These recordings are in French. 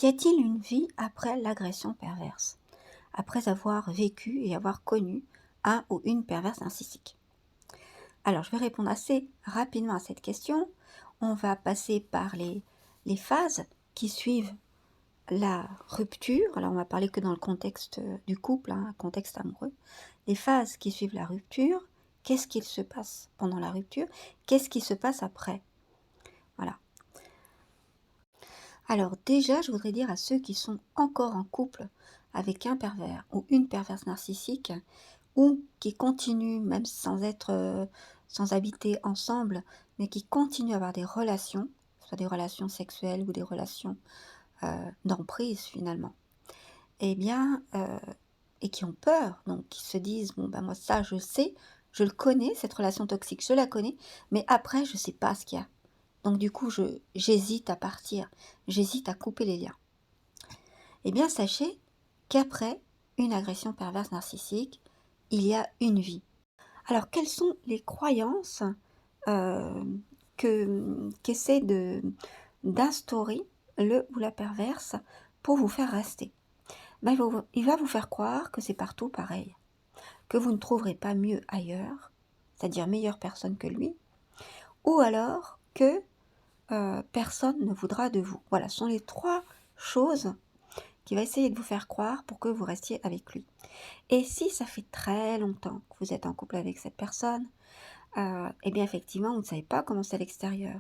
Y a-t-il une vie après l'agression perverse? Après avoir vécu et avoir connu un ou une perverse narcissique? Alors, je vais répondre assez rapidement à cette question. On va passer par les phases qui suivent la rupture. Alors, on va parler que dans le contexte du couple, un contexte amoureux. Les phases qui suivent la rupture, qu'est-ce qu'il se passe pendant la rupture? Qu'est-ce qui se passe après? Voilà. Alors déjà, je voudrais dire à ceux qui sont encore en couple avec un pervers ou une perverse narcissique, ou qui continuent, même sans habiter ensemble, mais qui continuent à avoir des relations, soit des relations sexuelles ou des relations d'emprise finalement, eh bien, et qui ont peur, donc qui se disent, bon ben moi ça je sais, je le connais, cette relation toxique, je la connais, mais après je sais pas ce qu'il y a. Donc du coup, j'hésite à partir, j'hésite à couper les liens. Eh bien, sachez qu'après une agression perverse narcissique, il y a une vie. Alors, quelles sont les croyances euh, qu'essaie d'instaurer le ou la perverse pour vous faire rester? Ben, il va vous faire croire que c'est partout pareil, que vous ne trouverez pas mieux ailleurs, c'est-à-dire meilleure personne que lui, ou alors que personne ne voudra de vous. Voilà, ce sont les trois choses qu'il va essayer de vous faire croire pour que vous restiez avec lui. Et si ça fait très longtemps que vous êtes en couple avec cette personne, eh bien effectivement, vous ne savez pas comment c'est à l'extérieur.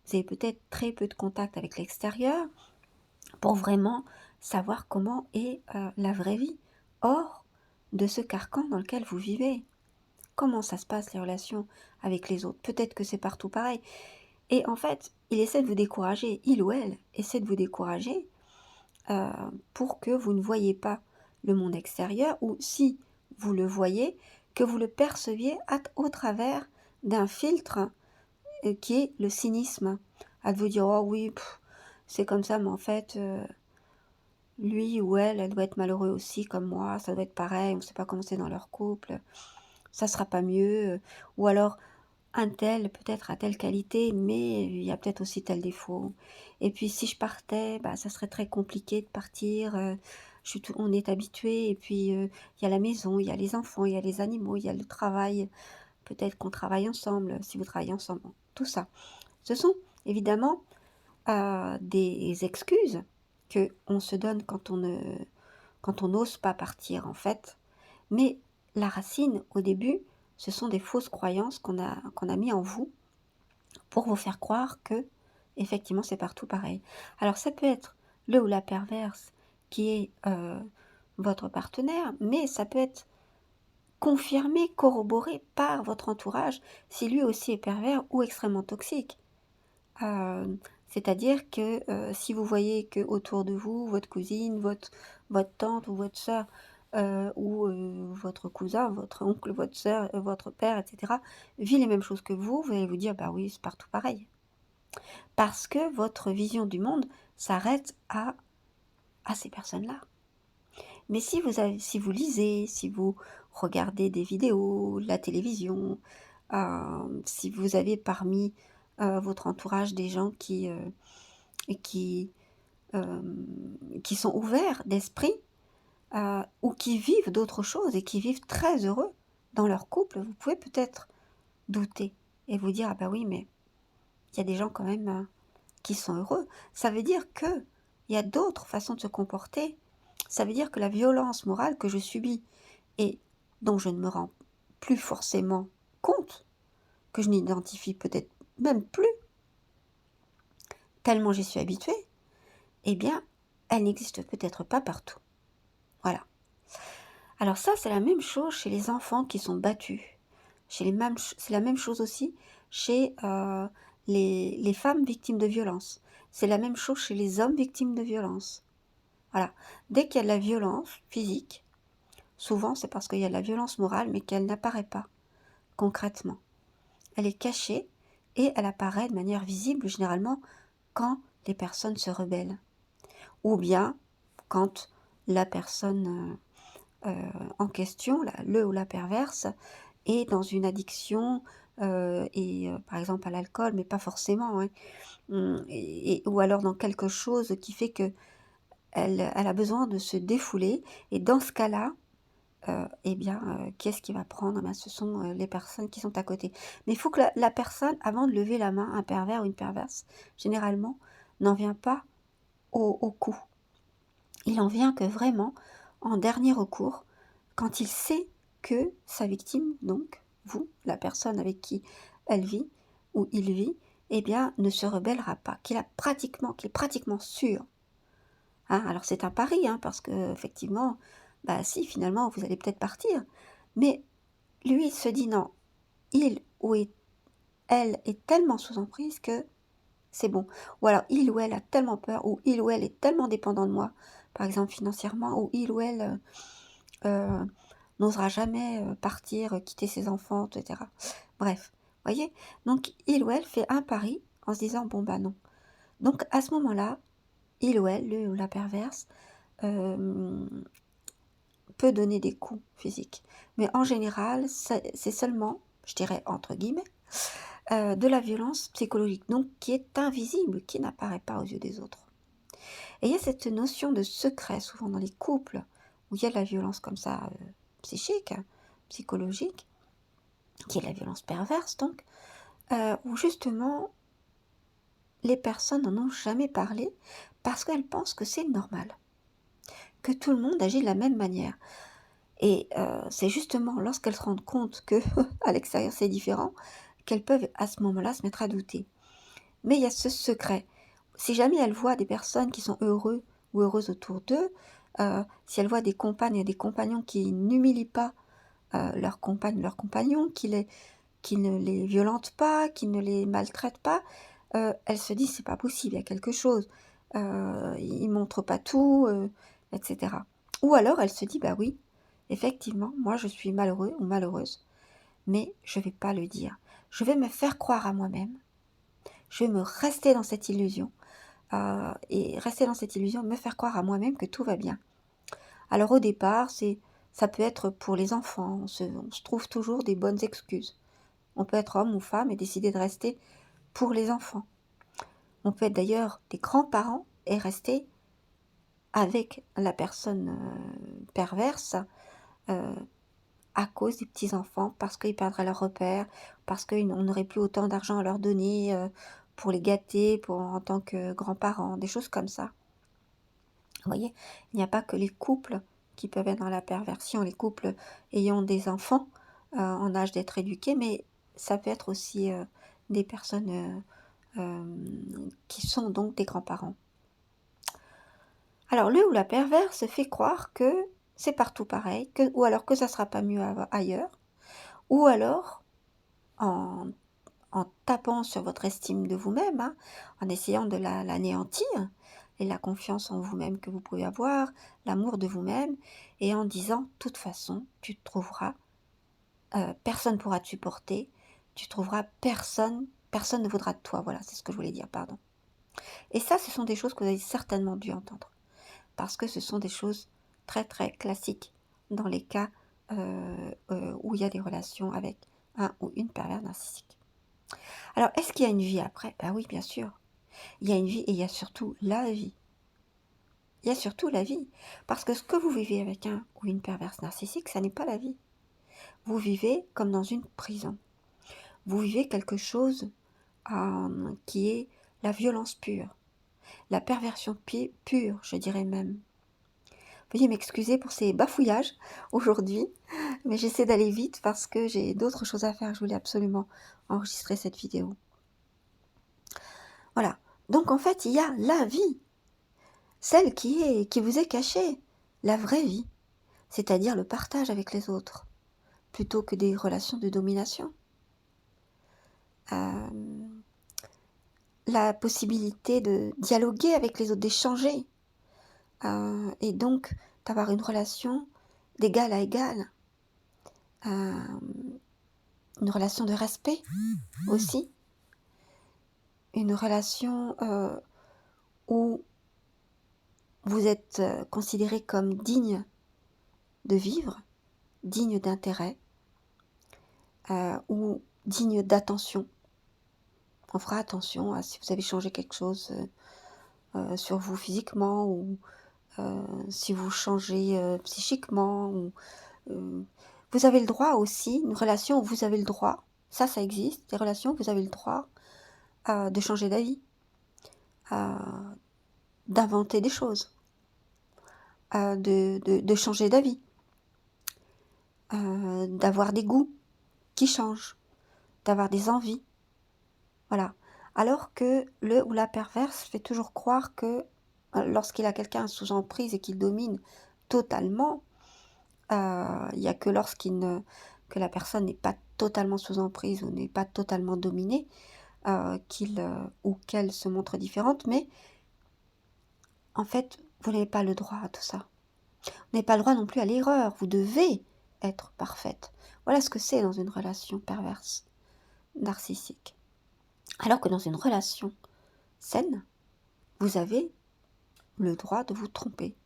Vous avez peut-être très peu de contact avec l'extérieur pour vraiment savoir comment est la vraie vie, hors de ce carcan dans lequel vous vivez. Comment ça se passe les relations avec les autres? Peut-être que c'est partout pareil. Et en fait, il essaie de vous décourager, il ou elle essaie de vous décourager euh, pour que vous ne voyez pas le monde extérieur, ou si vous le voyez, que vous le perceviez au travers d'un filtre qui est le cynisme, à de vous dire oh oui, c'est comme ça, mais en fait, lui ou elle doit être malheureux aussi comme moi, ça doit être pareil, on ne sait pas comment c'est dans leur couple, ça sera pas mieux, ou alors un tel peut-être a telle qualité, mais il y a peut-être aussi tel défaut. Et puis si je partais, bah, ça serait très compliqué de partir. On est habitué, et puis il y a la maison, il y a les enfants, il y a les animaux, il y a le travail. Peut-être qu'on travaille ensemble, si vous travaillez ensemble. Bon, tout ça. Ce sont évidemment des excuses que on se donne quand on n'ose pas partir en fait. Mais la racine, au début, ce sont des fausses croyances qu'on a mis en vous pour vous faire croire que, effectivement, c'est partout pareil. Alors, ça peut être le ou la perverse qui est votre partenaire, mais ça peut être confirmé, corroboré par votre entourage si lui aussi est pervers ou extrêmement toxique. Euh, C'est-à-dire que si vous voyez que autour de vous, votre cousine, votre tante ou votre sœur, ou votre cousin, votre oncle, votre sœur, votre père, etc., vit les mêmes choses que vous allez vous dire, bah oui, c'est partout pareil. Parce que votre vision du monde s'arrête à ces personnes-là. Mais si vous lisez, si vous regardez des vidéos, la télévision, si vous avez parmi votre entourage des gens qui, euh, qui sont ouverts d'esprit, ou qui vivent d'autres choses et qui vivent très heureux dans leur couple, vous pouvez peut-être douter et vous dire, ah bah oui, mais il y a des gens quand même qui sont heureux. Ça veut dire que il y a d'autres façons de se comporter. Ça veut dire que la violence morale que je subis et dont je ne me rends plus forcément compte, que je n'identifie peut-être même plus, tellement j'y suis habituée, eh bien, elle n'existe peut-être pas partout. Voilà. Alors ça, c'est la même chose chez les enfants qui sont battus. C'est la même chose aussi chez les femmes victimes de violences. C'est la même chose chez les hommes victimes de violences. Voilà. Dès qu'il y a de la violence physique, souvent c'est parce qu'il y a de la violence morale, mais qu'elle n'apparaît pas concrètement. Elle est cachée et elle apparaît de manière visible généralement quand les personnes se rebellent. Ou bien quand la personne en question, le ou la perverse, est dans une addiction, par exemple à l'alcool, mais pas forcément, hein, ou alors dans quelque chose qui fait que elle a besoin de se défouler et dans ce cas-là, eh bien, qui est-ce qui va prendre? Eh ben, ce sont, les personnes qui sont à côté. Mais il faut que la personne, avant de lever la main, un pervers ou une perverse, généralement, n'en vient pas au coup. Il en vient que vraiment en dernier recours, quand il sait que sa victime, donc vous, la personne avec qui elle vit ou il vit, eh bien, ne se rebellera pas, qu'il est pratiquement sûr. Hein, alors c'est un pari, hein, parce que effectivement, bah si, finalement, vous allez peut-être partir. Mais lui, il se dit non, il ou elle est tellement sous emprise que c'est bon. Ou alors il ou elle a tellement peur, ou il ou elle est tellement dépendant de moi, par exemple financièrement, ou il ou elle n'osera jamais partir, quitter ses enfants, etc. Bref, voyez? Donc il ou elle fait un pari en se disant bon bah non. Donc à ce moment-là, il ou elle, le ou la perverse, euh, peut donner des coups physiques. Mais en général, c'est seulement, je dirais entre guillemets, de la violence psychologique, donc qui est invisible, qui n'apparaît pas aux yeux des autres. Et il y a cette notion de secret, souvent dans les couples, où il y a de la violence comme ça, psychique, psychologique, qui est la violence perverse donc, où justement les personnes n'en ont jamais parlé parce qu'elles pensent que c'est normal, que tout le monde agit de la même manière. Et c'est justement lorsqu'elles se rendent compte que à l'extérieur c'est différent, qu'elles peuvent à ce moment-là se mettre à douter. Mais il y a ce secret. Si jamais elles voient des personnes qui sont heureux ou heureuses autour d'eux, si elles voient des compagnes et des compagnons qui n'humilient pas leurs compagnes, leurs compagnons, qui ne les violentent pas, qui ne les maltraitent pas, elles se disent c'est pas possible, il y a quelque chose. Ils montrent pas tout, etc. Ou alors elle se dit bah oui, effectivement, moi je suis malheureux ou malheureuse, mais je vais pas le dire. Je vais me faire croire à moi-même. Je vais me rester dans cette illusion. Et rester dans cette illusion, me faire croire à moi-même que tout va bien. Alors au départ, ça peut être pour les enfants, on se trouve toujours des bonnes excuses. On peut être homme ou femme et décider de rester pour les enfants. On peut être d'ailleurs des grands-parents et rester avec la personne perverse euh, à cause des petits-enfants, parce qu'ils perdraient leur repère, parce qu'on n'aurait plus autant d'argent à leur donner pour les gâter, en tant que grands-parents, des choses comme ça. Vous voyez, il n'y a pas que les couples qui peuvent être dans la perversion, les couples ayant des enfants en âge d'être éduqués, mais ça peut être aussi des personnes qui sont donc des grands-parents. Alors le ou la perverse fait croire que c'est partout pareil, ou alors que ça ne sera pas mieux ailleurs, ou alors en, en tapant sur votre estime de vous-même, hein, en essayant de l'anéantir, et la confiance en vous-même que vous pouvez avoir, l'amour de vous-même, et en disant, de toute façon, tu te trouveras, personne ne pourra te supporter, tu trouveras personne ne voudra de toi, voilà, c'est ce que je voulais dire, pardon. Et ça, ce sont des choses que vous avez certainement dû entendre, parce que ce sont des choses très très classiques dans les cas où il y a des relations avec un ou une pervers narcissique. Alors, est-ce qu'il y a une vie après? Ben oui, bien sûr. Il y a une vie et il y a surtout la vie. Il y a surtout la vie. Parce que ce que vous vivez avec un ou une perverse narcissique, ça n'est pas la vie. Vous vivez comme dans une prison. Vous vivez quelque chose qui est la violence pure, la perversion pure, je dirais même. Veuillez m'excuser pour ces bafouillages aujourd'hui, mais j'essaie d'aller vite parce que j'ai d'autres choses à faire. Je voulais absolument enregistrer cette vidéo. Voilà. Donc en fait, il y a la vie, celle qui vous est cachée, la vraie vie, c'est-à-dire le partage avec les autres, plutôt que des relations de domination. Euh, la possibilité de dialoguer avec les autres, d'échanger, et donc d'avoir une relation d'égal à égal, euh, une relation de respect aussi, une relation où vous êtes considéré comme digne de vivre, digne d'intérêt, ou digne d'attention. On fera attention à si vous avez changé quelque chose sur vous physiquement ou si vous changez psychiquement, ou, euh, vous avez le droit aussi, une relation où vous avez le droit, ça existe, des relations où vous avez le droit de changer d'avis, d'inventer des choses, de changer d'avis, d'avoir des goûts qui changent, d'avoir des envies, voilà. Alors que le ou la perverse fait toujours croire que lorsqu'il a quelqu'un sous emprise et qu'il domine totalement, il n'y a que que la personne n'est pas totalement sous emprise ou n'est pas totalement dominée, qu'il ou qu'elle se montre différente, mais en fait, vous n'avez pas le droit à tout ça. Vous n'avez pas le droit non plus à l'erreur, vous devez être parfaite. Voilà ce que c'est dans une relation perverse, narcissique. Alors que dans une relation saine, vous avez le droit de vous tromper.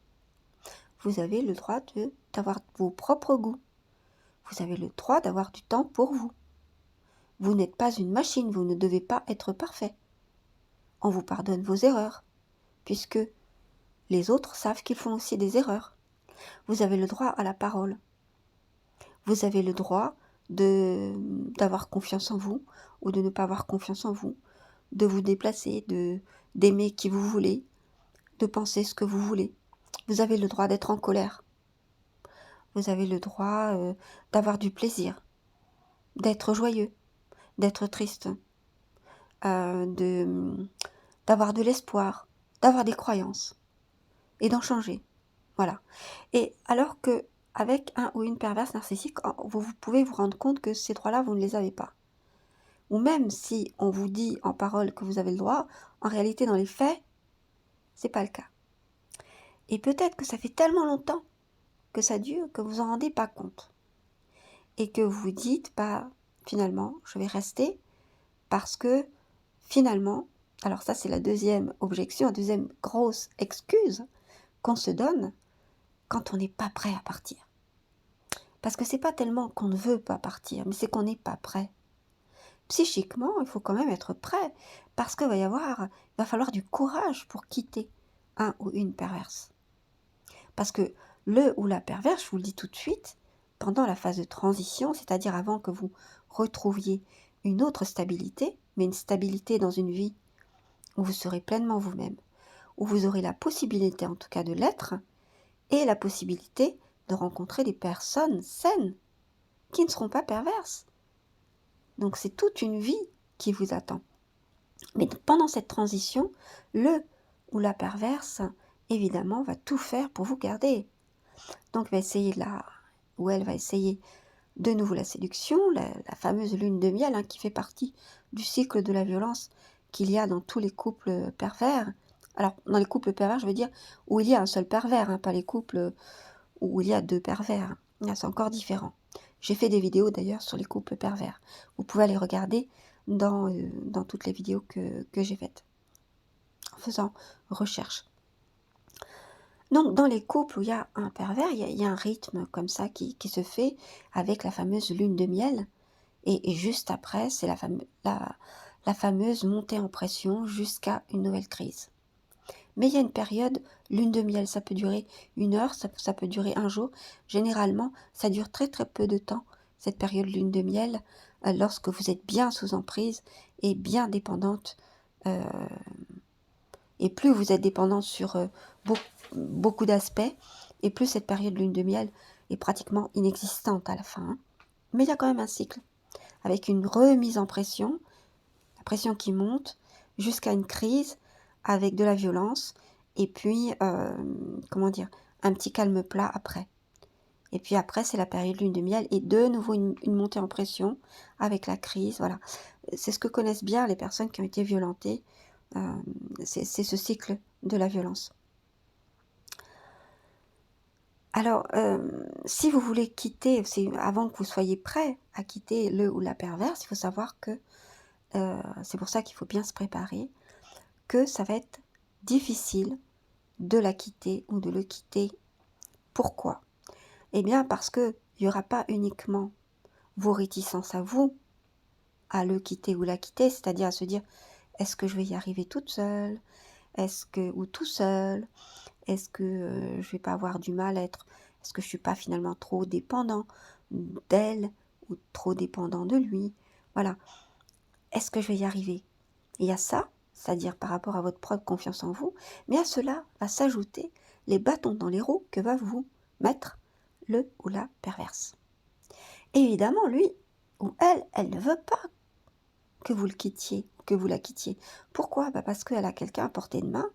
Vous avez le droit d'avoir vos propres goûts. Vous avez le droit d'avoir du temps pour vous. Vous n'êtes pas une machine, vous ne devez pas être parfait. On vous pardonne vos erreurs, puisque les autres savent qu'ils font aussi des erreurs. Vous avez le droit à la parole. Vous avez le droit d'avoir confiance en vous ou de ne pas avoir confiance en vous, de vous déplacer, d'aimer qui vous voulez, de penser ce que vous voulez. Vous avez le droit d'être en colère. Vous avez le droit d'avoir du plaisir, d'être joyeux, d'être triste, d'avoir de l'espoir, d'avoir des croyances et d'en changer. Voilà. Et alors que avec un ou une perverse narcissique, vous pouvez vous rendre compte que ces droits-là, vous ne les avez pas. Ou même si on vous dit en parole que vous avez le droit, en réalité, dans les faits, c'est pas le cas. Et peut-être que ça fait tellement longtemps que ça dure que vous en rendez pas compte. Et que vous vous dites, finalement, je vais rester parce que finalement, alors ça c'est la deuxième objection, la deuxième grosse excuse qu'on se donne quand on n'est pas prêt à partir. Parce que c'est pas tellement qu'on ne veut pas partir, mais c'est qu'on n'est pas prêt. Psychiquement, il faut quand même être prêt, parce qu'il va falloir du courage pour quitter un ou une perverse. Parce que le ou la perverse, je vous le dis tout de suite, pendant la phase de transition, c'est-à-dire avant que vous retrouviez une autre stabilité, mais une stabilité dans une vie où vous serez pleinement vous-même, où vous aurez la possibilité en tout cas de l'être, et la possibilité de rencontrer des personnes saines, qui ne seront pas perverses. Donc c'est toute une vie qui vous attend. Mais pendant cette transition, le ou la perverse, évidemment, va tout faire pour vous garder. Donc elle va essayer de nouveau la séduction, la fameuse lune de miel, qui fait partie du cycle de la violence qu'il y a dans tous les couples pervers. Alors, dans les couples pervers, je veux dire, où il y a un seul pervers, pas les couples où il y a deux pervers. Là, c'est encore différent. J'ai fait des vidéos d'ailleurs sur les couples pervers. Vous pouvez aller regarder dans toutes les vidéos que j'ai faites, en faisant recherche. Donc, dans les couples où il y a un pervers, il y a un rythme comme ça qui se fait avec la fameuse lune de miel. Et juste après, c'est la fameuse montée en pression jusqu'à une nouvelle crise. Mais il y a une période, lune de miel, ça peut durer 1 heure, ça peut durer un jour. Généralement, ça dure très très peu de temps, cette période lune de miel, lorsque vous êtes bien sous emprise et bien dépendante. Et plus vous êtes dépendante sur beaucoup d'aspects, et plus cette période lune de miel est pratiquement inexistante à la fin. Mais il y a quand même un cycle, avec une remise en pression, la pression qui monte, jusqu'à une crise, avec de la violence, et puis, un petit calme plat après. Et puis après, c'est la période lune de miel, et de nouveau une montée en pression, avec la crise, voilà. C'est ce que connaissent bien les personnes qui ont été violentées, c'est ce cycle de la violence. Alors, si vous voulez quitter, avant que vous soyez prêt à quitter le ou la perverse, il faut savoir que, c'est pour ça qu'il faut bien se préparer, que ça va être difficile de la quitter ou de le quitter. Pourquoi ? Eh bien parce qu'il n'y aura pas uniquement vos réticences à vous, à le quitter ou la quitter, c'est-à-dire à se dire, est-ce que je vais y arriver toute seule ? Ou tout seul ? Est-ce que je vais pas avoir du mal à être, est-ce que je suis pas finalement trop dépendant d'elle ou trop dépendant de lui? Voilà. Est-ce que je vais y arriver? Il y a ça, c'est-à-dire par rapport à votre propre confiance en vous, mais à cela va s'ajouter les bâtons dans les roues que va vous mettre le ou la perverse. Évidemment, lui ou elle ne veut pas que vous le quittiez, que vous la quittiez. Pourquoi? Parce qu'elle a quelqu'un à portée de main,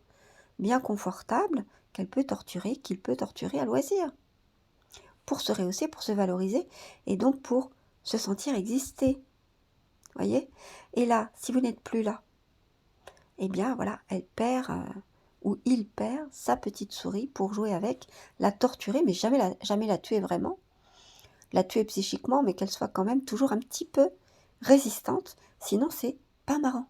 bien confortable, qu'elle peut torturer, qu'il peut torturer à loisir, pour se rehausser, pour se valoriser, et donc pour se sentir exister. Voyez? Et là, si vous n'êtes plus là, eh bien voilà, elle perd, ou il perd sa petite souris pour jouer avec, la torturer, mais jamais la tuer vraiment, la tuer psychiquement, mais qu'elle soit quand même toujours un petit peu résistante, sinon c'est pas marrant.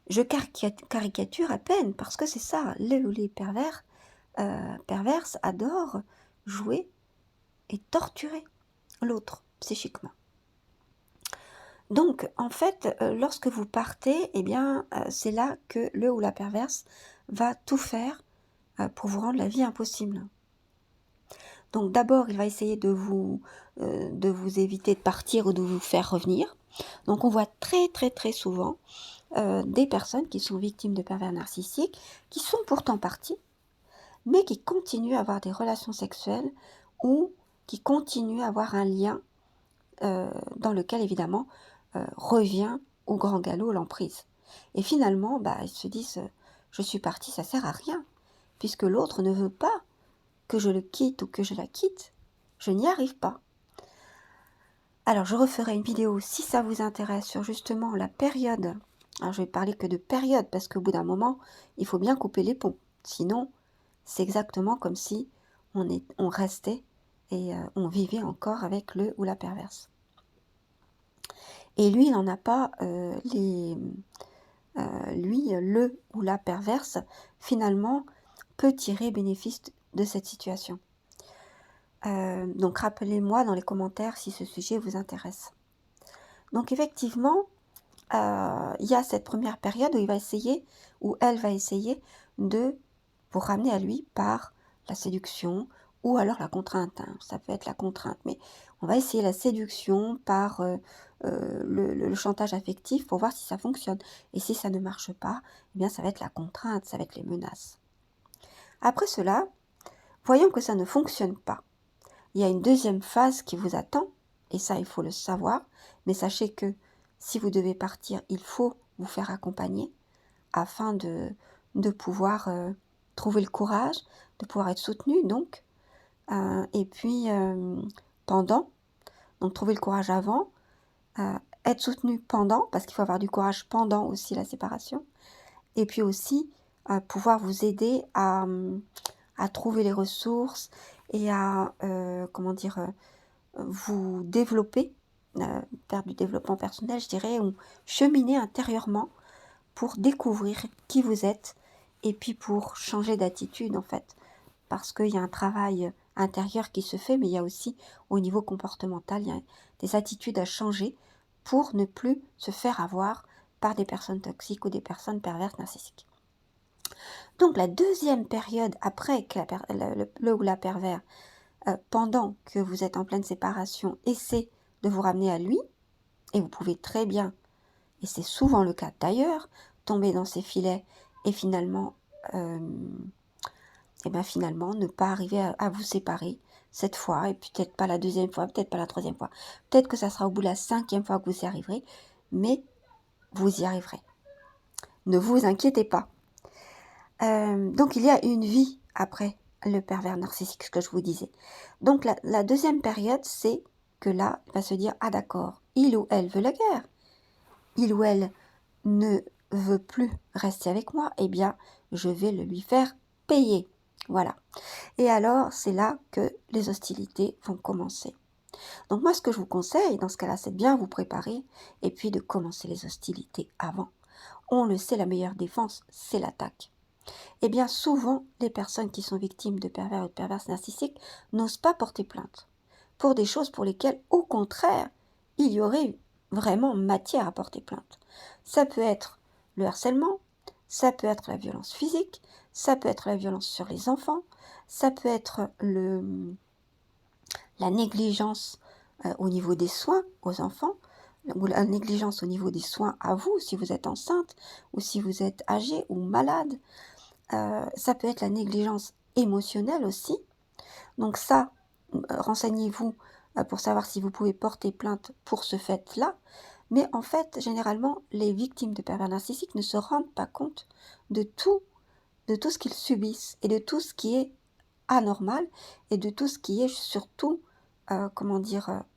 Je caricature à peine, parce que c'est ça, les perverses adorent jouer et torturer l'autre psychiquement. Donc, en fait, lorsque vous partez, eh bien, c'est là que le ou la perverse va tout faire pour vous rendre la vie impossible. Donc d'abord, il va essayer de vous éviter de partir ou de vous faire revenir. Donc on voit très très très souvent des personnes qui sont victimes de pervers narcissiques, qui sont pourtant partis, mais qui continuent à avoir des relations sexuelles ou qui continuent à avoir un lien dans lequel évidemment revient au grand galop l'emprise. Et finalement, ils se disent je suis parti, ça sert à rien, puisque l'autre ne veut pas que je le quitte ou que je la quitte. Je n'y arrive pas. Alors je referai une vidéo si ça vous intéresse sur justement la période. Alors je vais parler que de période parce qu'au bout d'un moment, il faut bien couper les ponts. Sinon, c'est exactement comme si on restait et on vivait encore avec le ou la perverse. Et lui, il n'en a pas lui, le ou la perverse, finalement, peut tirer bénéfice de cette situation. Donc rappelez-moi dans les commentaires si ce sujet vous intéresse. Donc effectivement, il y a cette première période où il va essayer, où elle va essayer de vous ramener à lui par la séduction ou alors la contrainte. Ça peut être la contrainte, mais on va essayer la séduction par le chantage affectif pour voir si ça fonctionne. Et si ça ne marche pas, eh bien ça va être la contrainte, ça va être les menaces. Après cela, voyons que ça ne fonctionne pas. Il y a une deuxième phase qui vous attend, et ça il faut le savoir, mais sachez que si vous devez partir, il faut vous faire accompagner afin de pouvoir trouver le courage, de pouvoir être soutenu donc, et puis pendant, donc trouver le courage avant, être soutenu pendant, parce qu'il faut avoir du courage pendant aussi la séparation, et puis aussi pouvoir vous aider à trouver les ressources et à, vous développer, faire du développement personnel, je dirais, ou cheminer intérieurement pour découvrir qui vous êtes et puis pour changer d'attitude en fait. Parce qu'il y a un travail intérieur qui se fait, mais il y a aussi au niveau comportemental, il y a des attitudes à changer pour ne plus se faire avoir par des personnes toxiques ou des personnes perverses narcissiques. Donc la deuxième période après que le ou la pervers, pendant que vous êtes en pleine séparation, essaie de vous ramener à lui, et vous pouvez très bien, et c'est souvent le cas d'ailleurs, tomber dans ses filets et finalement, finalement ne pas arriver à vous séparer cette fois, et peut-être pas la deuxième fois, peut-être pas la troisième fois, peut-être que ça sera au bout de la 5e fois que vous y arriverez, mais vous y arriverez. Ne vous inquiétez pas. Donc il y a une vie après le pervers narcissique, ce que je vous disais. Donc la deuxième période, c'est que là, il va se dire, ah d'accord, il ou elle veut la guerre. Il ou elle ne veut plus rester avec moi, eh bien, je vais le lui faire payer. Voilà. Et alors, c'est là que les hostilités vont commencer. Donc moi, ce que je vous conseille, dans ce cas-là, c'est de bien vous préparer et puis de commencer les hostilités avant. On le sait, la meilleure défense, c'est l'attaque. Eh bien, souvent, les personnes qui sont victimes de pervers ou de perverses narcissiques n'osent pas porter plainte pour des choses pour lesquelles, au contraire, il y aurait vraiment matière à porter plainte. Ça peut être le harcèlement, ça peut être la violence physique, ça peut être la violence sur les enfants, ça peut être la négligence au niveau des soins aux enfants, ou la négligence au niveau des soins à vous, si vous êtes enceinte, ou si vous êtes âgé ou malade. Ça peut être la négligence émotionnelle aussi. Donc ça, renseignez-vous pour savoir si vous pouvez porter plainte pour ce fait-là. Mais en fait, généralement, les victimes de pervers narcissiques ne se rendent pas compte de tout ce qu'ils subissent et de tout ce qui est anormal et de tout ce qui est surtout,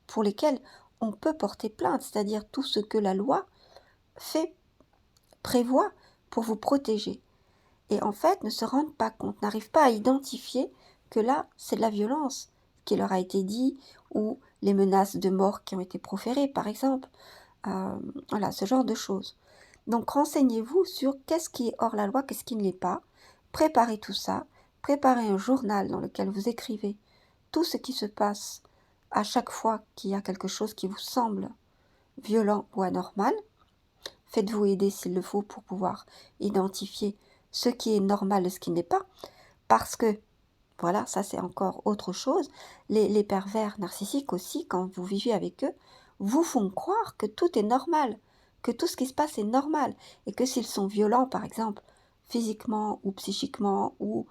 pour lesquels on peut porter plainte, c'est-à-dire tout ce que la loi fait, prévoit pour vous protéger. Et en fait, ne se rendent pas compte, n'arrivent pas à identifier que là, c'est de la violence qui leur a été dit, ou les menaces de mort qui ont été proférées, par exemple. Voilà, ce genre de choses. Donc, renseignez-vous sur qu'est-ce qui est hors la loi, qu'est-ce qui ne l'est pas. Préparez tout ça. Préparez un journal dans lequel vous écrivez tout ce qui se passe à chaque fois qu'il y a quelque chose qui vous semble violent ou anormal. Faites-vous aider s'il le faut pour pouvoir identifier ce qui est normal et ce qui n'est pas. Parce que, voilà, ça c'est encore autre chose. Les pervers narcissiques aussi, quand vous vivez avec eux, vous font croire que tout est normal, que tout ce qui se passe est normal. Et que s'ils sont violents, par exemple, physiquement ou psychiquement ou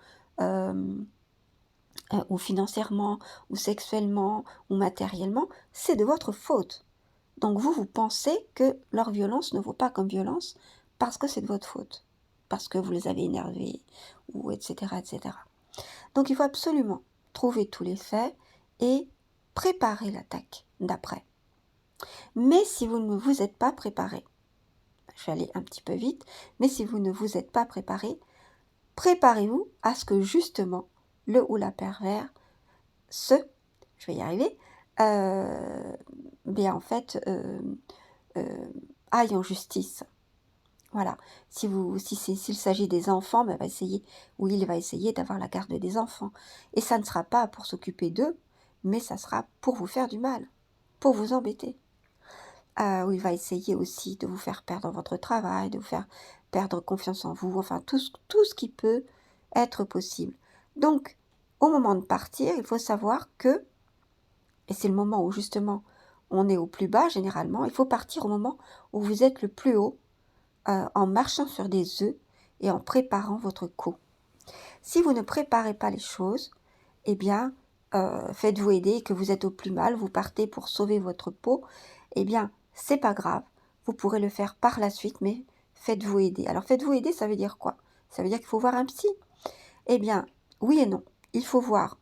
financièrement, ou sexuellement, ou matériellement, c'est de votre faute. Donc vous pensez que leur violence ne vaut pas comme violence parce que c'est de votre faute, parce que vous les avez énervés, ou etc., etc. Donc il faut absolument trouver tous les faits et préparer l'attaque d'après. Mais si vous ne vous êtes pas préparé, je vais aller un petit peu vite, mais si vous ne vous êtes pas préparé, préparez-vous à ce que justement le ou la pervers je vais y arriver, bien en fait, aille en justice. Voilà. S'il s'agit des enfants, ben, il va essayer d'avoir la garde des enfants. Et ça ne sera pas pour s'occuper d'eux, mais ça sera pour vous faire du mal, pour vous embêter. Ou il va essayer aussi de vous faire perdre votre travail, de vous faire perdre confiance en vous, enfin tout ce qui peut être possible. Donc, au moment de partir, il faut savoir que, et c'est le moment où justement on est au plus bas généralement, il faut partir au moment où vous êtes le plus haut, en marchant sur des œufs et en préparant votre coup. Si vous ne préparez pas les choses, eh bien, faites-vous aider, que vous êtes au plus mal, vous partez pour sauver votre peau, eh bien, c'est pas grave, vous pourrez le faire par la suite, mais faites-vous aider. Alors, faites-vous aider, ça veut dire quoi? Ça veut dire qu'il faut voir un psy? Eh bien, oui et non. Il faut voir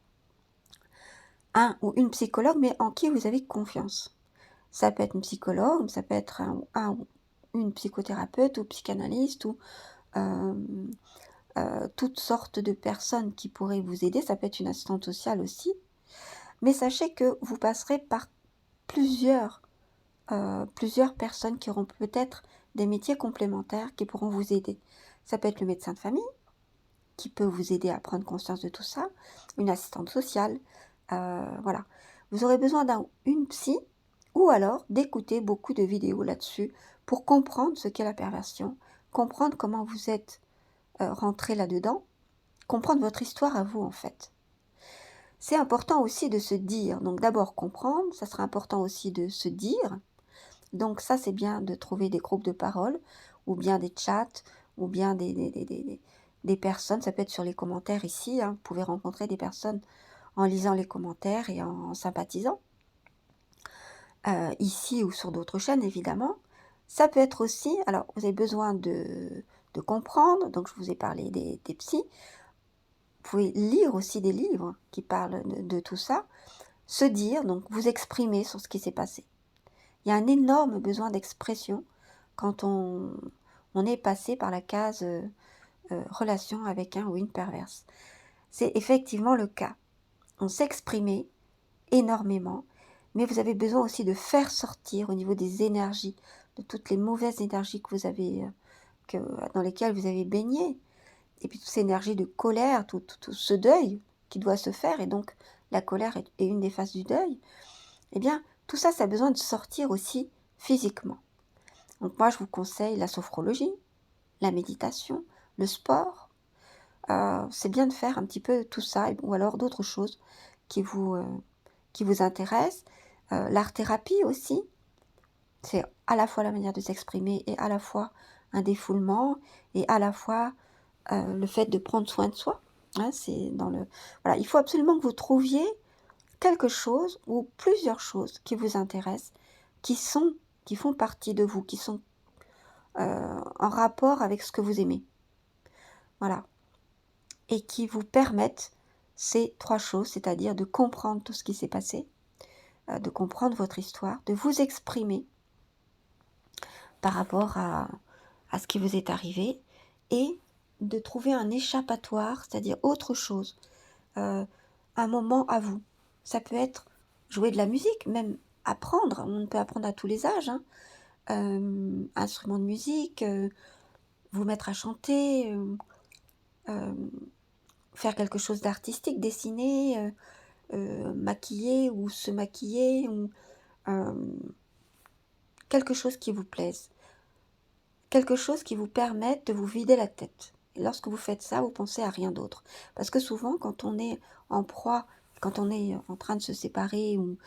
un ou une psychologue, mais en qui vous avez confiance. Ça peut être une psychologue, ça peut être une psychothérapeute ou psychanalyste ou toutes sortes de personnes qui pourraient vous aider. Ça peut être une assistante sociale aussi. Mais sachez que vous passerez par plusieurs personnes qui auront peut-être des métiers complémentaires qui pourront vous aider. Ça peut être le médecin de famille qui peut vous aider à prendre conscience de tout ça, une assistante sociale, voilà. Vous aurez besoin d'une psy ou alors d'écouter beaucoup de vidéos là-dessus pour comprendre ce qu'est la perversion, comprendre comment vous êtes rentré là-dedans, comprendre votre histoire à vous en fait. C'est important aussi de se dire, donc d'abord comprendre, ça sera important aussi de se dire, donc ça c'est bien de trouver des groupes de parole, ou bien des chats, ou bien des personnes, ça peut être sur les commentaires ici, hein, vous pouvez rencontrer des personnes en lisant les commentaires et en sympathisant, ici ou sur d'autres chaînes évidemment. Ça peut être aussi, alors vous avez besoin de comprendre, donc je vous ai parlé des psys, vous pouvez lire aussi des livres qui parlent de tout ça, se dire, donc vous exprimer sur ce qui s'est passé. Il y a un énorme besoin d'expression quand on est passé par la case relation avec un ou une perverse. C'est effectivement le cas. On s'exprimait énormément, mais vous avez besoin aussi de faire sortir au niveau des énergies, de toutes les mauvaises énergies que vous avez, dans lesquelles vous avez baigné, et puis toute cette énergie de colère, tout ce deuil qui doit se faire, et donc la colère est une des phases du deuil, eh bien, tout ça, ça a besoin de sortir aussi physiquement. Donc moi, je vous conseille la sophrologie, la méditation, le sport, c'est bien de faire un petit peu tout ça, ou alors d'autres choses qui vous intéressent. L'art-thérapie aussi, c'est à la fois la manière de s'exprimer et à la fois un défoulement et à la fois le fait de prendre soin de soi. Hein, c'est dans le voilà, il faut absolument que vous trouviez quelque chose ou plusieurs choses qui vous intéressent, qui font partie de vous, qui sont en rapport avec ce que vous aimez. Voilà. Et qui vous permettent ces 3 choses, c'est-à-dire de comprendre tout ce qui s'est passé, de comprendre votre histoire, de vous exprimer par rapport à ce qui vous est arrivé et de trouver un échappatoire, c'est-à-dire autre chose, un moment à vous. Ça peut être jouer de la musique, même apprendre, on peut apprendre à tous les âges, hein. Instrument de musique, vous mettre à chanter, faire quelque chose d'artistique, dessiner, maquiller ou se maquiller, ou quelque chose qui vous plaise. Quelque chose qui vous permette de vous vider la tête. Et lorsque vous faites ça, vous pensez à rien d'autre. Parce que souvent, quand on est en proie, quand on est en train de se séparer ou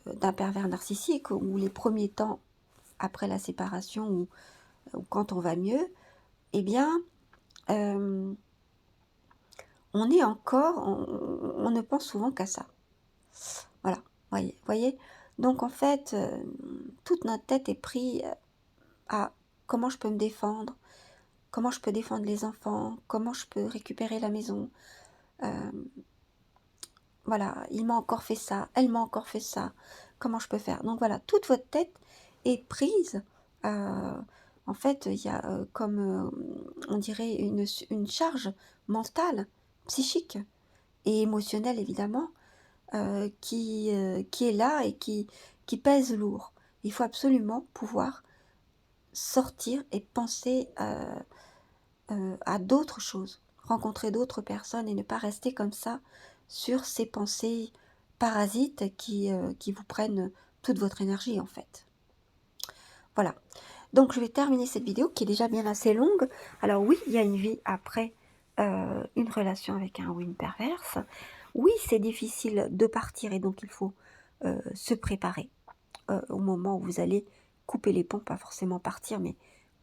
d'un pervers narcissique, ou les premiers temps après la séparation, ou quand on va mieux, eh bien, on est encore, on ne pense souvent qu'à ça. Voilà, voyez. Donc en fait, toute notre tête est prise à comment je peux me défendre, comment je peux défendre les enfants, comment je peux récupérer la maison. Voilà, il m'a encore fait ça, elle m'a encore fait ça, comment je peux faire? Donc voilà, toute votre tête est prise. En fait, il y a comme, on dirait une charge mentale, psychique et émotionnelle évidemment, qui est là et qui pèse lourd. Il faut absolument pouvoir sortir et penser à d'autres choses, rencontrer d'autres personnes et ne pas rester comme ça sur ces pensées parasites qui vous prennent toute votre énergie en fait. Voilà. Donc je vais terminer cette vidéo qui est déjà bien assez longue. Alors oui, il y a une vie après une relation avec un ou une perverse. Oui, c'est difficile de partir et donc il faut se préparer au moment où vous allez couper les ponts, pas forcément partir, mais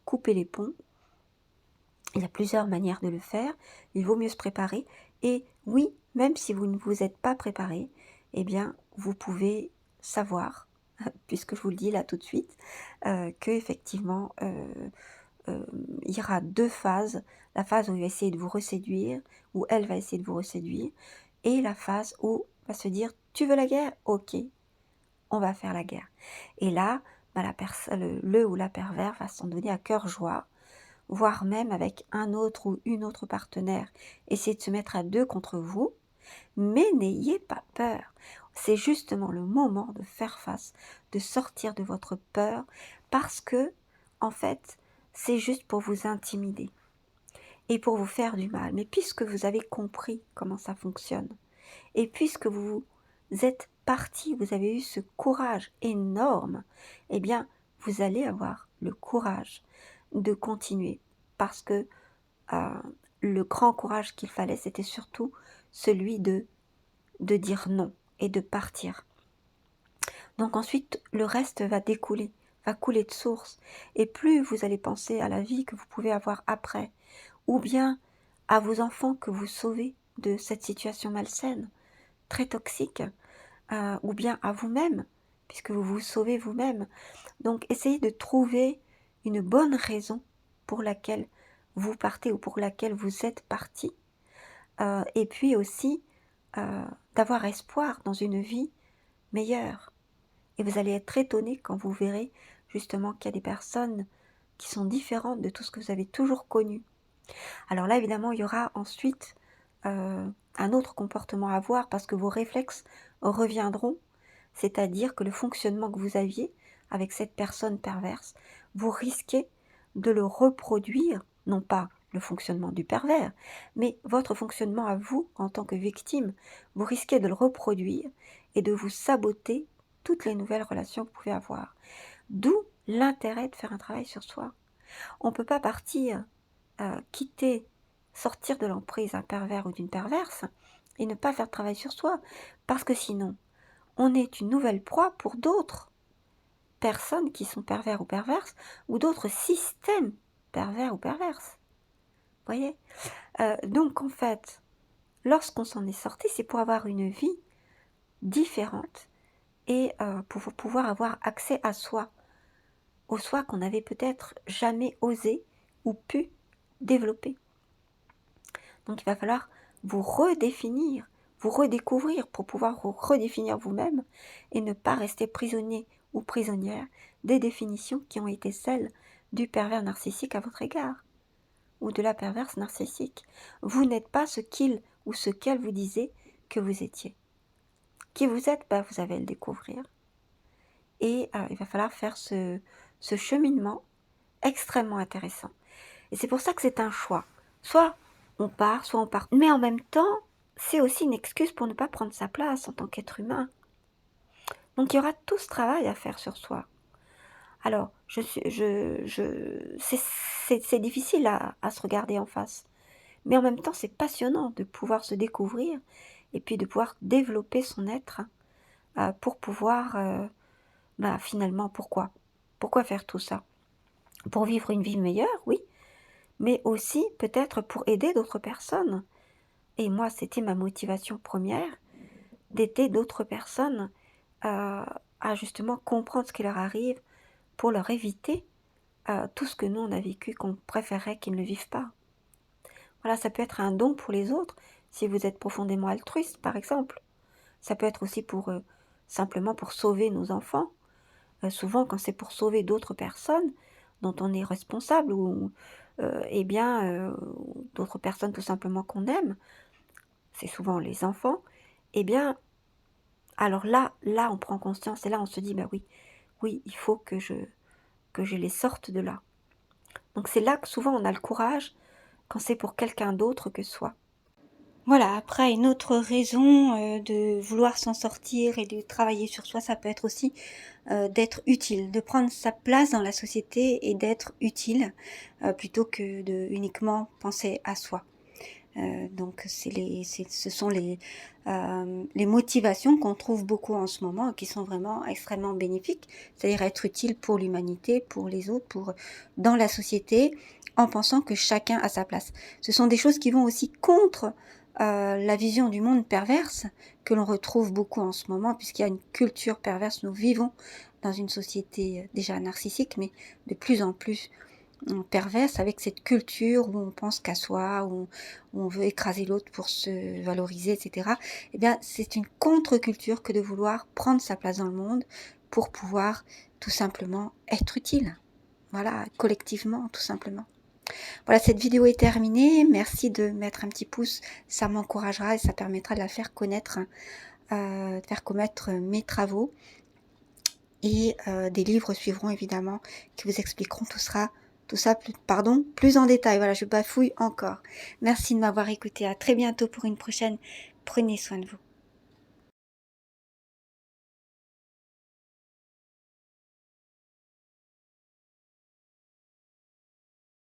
couper les ponts. Il y a plusieurs manières de le faire, il vaut mieux se préparer. Et oui, même si vous ne vous êtes pas préparé, eh bien, vous pouvez savoir, puisque je vous le dis là tout de suite, qu'effectivement, il y aura 2 phases. La phase où il va essayer de vous reséduire, où elle va essayer de vous reséduire, et la phase où il va se dire « tu veux la guerre? Ok, on va faire la guerre ». Et là, bah, le ou la pervers va s'en donner à cœur joie, voire même avec un autre ou une autre partenaire, essayer de se mettre à 2 contre vous, mais n'ayez pas peur. C'est justement le moment de faire face, de sortir de votre peur, parce que, en fait, c'est juste pour vous intimider et pour vous faire du mal. Mais puisque vous avez compris comment ça fonctionne, et puisque vous êtes parti, vous avez eu ce courage énorme, eh bien, vous allez avoir le courage de continuer. Parce que le grand courage qu'il fallait, c'était surtout celui de dire non et de partir. Donc ensuite, le reste va découler, va couler de source. Et plus vous allez penser à la vie que vous pouvez avoir après, ou bien à vos enfants que vous sauvez de cette situation malsaine, très toxique, ou bien à vous-même, puisque vous vous sauvez vous-même. Donc essayez de trouver une bonne raison pour laquelle vous partez ou pour laquelle vous êtes parti, et puis aussi d'avoir espoir dans une vie meilleure. Et vous allez être étonné quand vous verrez justement qu'il y a des personnes qui sont différentes de tout ce que vous avez toujours connu. Alors là, évidemment, il y aura ensuite un autre comportement à avoir parce que vos réflexes reviendront, c'est-à-dire que le fonctionnement que vous aviez avec cette personne perverse, vous risquez de le reproduire, non pas le fonctionnement du pervers, mais votre fonctionnement à vous en tant que victime, vous risquez de le reproduire et de vous saboter toutes les nouvelles relations que vous pouvez avoir. D'où l'intérêt de faire un travail sur soi. On ne peut pas partir, quitter sortir de l'emprise d'un pervers ou d'une perverse et ne pas faire de travail sur soi. Parce que sinon, on est une nouvelle proie pour d'autres personnes qui sont pervers ou perverses, ou d'autres systèmes pervers ou perverses. Vous voyez? Donc en fait, lorsqu'on s'en est sorti, c'est pour avoir une vie différente et pour pouvoir avoir accès à soi, au soi qu'on n'avait peut-être jamais osé ou pu développer. Donc il va falloir vous redéfinir, vous redécouvrir pour pouvoir vous redéfinir vous-même et ne pas rester prisonnier ou prisonnière des définitions qui ont été celles du pervers narcissique à votre égard ou de la perverse narcissique. Vous n'êtes pas ce qu'il ou ce qu'elle vous disait que vous étiez. Qui vous êtes, vous allez le découvrir. Et il va falloir faire ce cheminement extrêmement intéressant. Et c'est pour ça que c'est un choix. Soit on part, soit on part. Mais en même temps, c'est aussi une excuse pour ne pas prendre sa place en tant qu'être humain. Donc il y aura tout ce travail à faire sur soi. Alors, c'est difficile à se regarder en face. Mais en même temps, c'est passionnant de pouvoir se découvrir et puis de pouvoir développer son être pour pouvoir, finalement, pourquoi? Pourquoi faire tout ça? Pour vivre une vie meilleure, oui, mais aussi peut-être pour aider d'autres personnes. Et moi, c'était ma motivation première, d'aider d'autres personnes à justement comprendre ce qui leur arrive pour leur éviter tout ce que nous, on a vécu, qu'on préférerait qu'ils ne vivent pas. Voilà, ça peut être un don pour les autres, si vous êtes profondément altruiste, par exemple. Ça peut être aussi pour simplement pour sauver nos enfants. Souvent, quand c'est pour sauver d'autres personnes dont on est responsable ou d'autres personnes tout simplement qu'on aime, c'est souvent les enfants, eh bien, alors là, on prend conscience et là, on se dit, oui, oui, il faut que je les sorte de là. Donc c'est là que souvent on a le courage quand c'est pour quelqu'un d'autre que soi. Voilà, après une autre raison de vouloir s'en sortir et de travailler sur soi, ça peut être aussi d'être utile, de prendre sa place dans la société et d'être utile plutôt que de uniquement penser à soi. Donc ce sont les motivations qu'on trouve beaucoup en ce moment et qui sont vraiment extrêmement bénéfiques, c'est-à-dire être utile pour l'humanité, pour les autres, dans la société, en pensant que chacun a sa place. Ce sont des choses qui vont aussi contre la vision du monde perverse que l'on retrouve beaucoup en ce moment, puisqu'il y a une culture perverse. Nous vivons dans une société déjà narcissique, mais de plus en plus perverse, avec cette culture où on pense qu'à soi, où on veut écraser l'autre pour se valoriser, etc. Eh bien, c'est une contre-culture que de vouloir prendre sa place dans le monde pour pouvoir tout simplement être utile. Voilà, collectivement, tout simplement. Voilà, cette vidéo est terminée. Merci de mettre un petit pouce, ça m'encouragera et ça permettra de la faire connaître, de faire connaître mes travaux. Et des livres suivront évidemment qui vous expliqueront tout ça plus en détail. Voilà, je bafouille encore. Merci de m'avoir écouté. À très bientôt pour une prochaine. Prenez soin de vous.